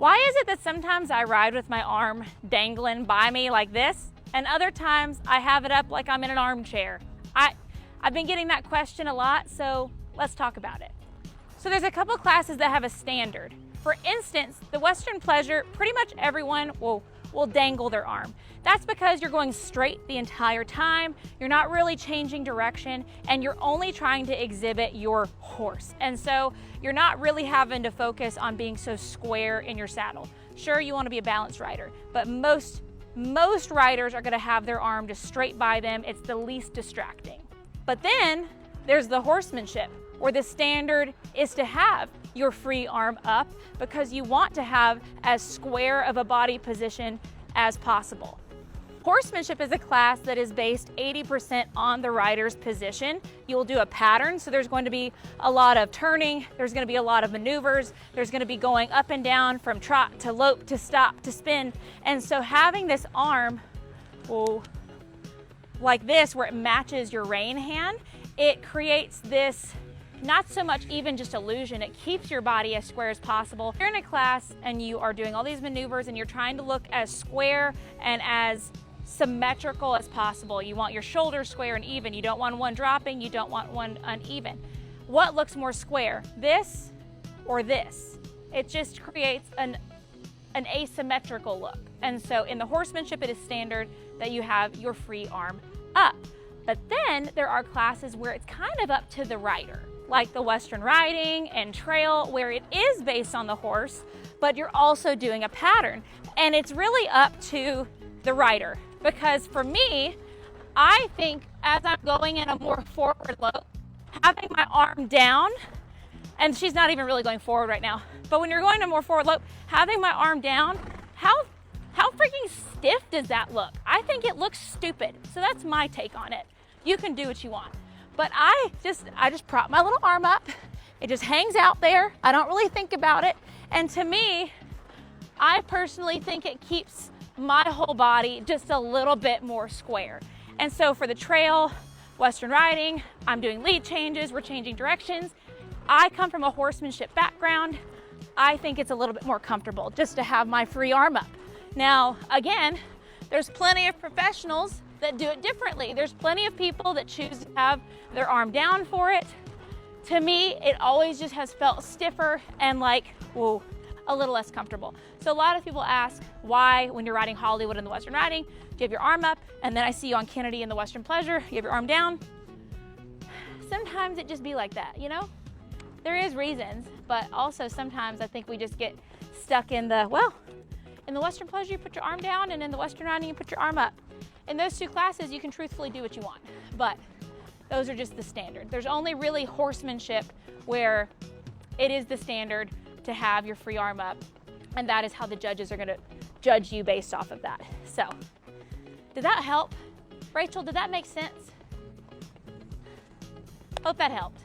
Why is it that sometimes I ride with my arm dangling by me like this, and other times I have it up like I'm in an armchair? I've been getting that question a lot, so let's talk about it. So there's a couple classes that have a standard. For instance, the Western Pleasure, pretty much everyone will dangle their arm. That's because you're going straight the entire time, you're not really changing direction, and you're only trying to exhibit your horse. And so you're not really having to focus on being so square in your saddle. Sure, you want to be a balanced rider, but most riders are going to have their arm just straight by them. It's the least distracting. But then there's the horsemanship, where the standard is to have your free arm up because you want to have as square of a body position as possible. Horsemanship is a class that is based 80% on the rider's position. You'll do a pattern, so there's going to be a lot of turning, there's going to be a lot of maneuvers, there's going to be going up and down from trot to lope to stop to spin. And so having this arm like this, where it matches your rein hand, it creates this not so much even just illusion, it keeps your body as square as possible. You're in a class and you are doing all these maneuvers and you're trying to look as square and as symmetrical as possible. You want your shoulders square and even. You don't want one dropping, you don't want one uneven. What looks more square, this or this? It just creates an asymmetrical look. And so in the horsemanship, it is standard that you have your free arm up. But then there are classes where it's kind of up to the rider, like the Western riding and trail, where it is based on the horse, but you're also doing a pattern. And it's really up to the rider, because for me, I think as I'm going in a more forward lope, having my arm down, and she's not even really going forward right now, but when you're going to a more forward lope, having my arm down, how freaking stiff does that look? I think it looks stupid. So that's my take on it. You can do what you want. But I just prop my little arm up. It just hangs out there. I don't really think about it. And to me, I personally think it keeps my whole body just a little bit more square. And so for the trail, Western riding, I'm doing lead changes, we're changing directions. I come from a horsemanship background. I think it's a little bit more comfortable just to have my free arm up. Now, again, there's plenty of professionals that do it differently. There's plenty of people that choose to have their arm down for it. To me, it always just has felt stiffer and like, whoa, a little less comfortable. So a lot of people ask why, when you're riding Hollywood in the Western riding, do you have your arm up? And then I see you on Kennedy in the Western Pleasure, you have your arm down. Sometimes it just be like that, you know? There is reasons, but also sometimes I think we just get stuck in the, well, in the Western Pleasure, you put your arm down, and in the Western riding, you put your arm up. In those two classes, you can truthfully do what you want, but those are just the standard. There's only really horsemanship where it is the standard to have your free arm up, and that is how the judges are gonna judge you based off of that. So, did that help? Rachel, did that make sense? Hope that helped.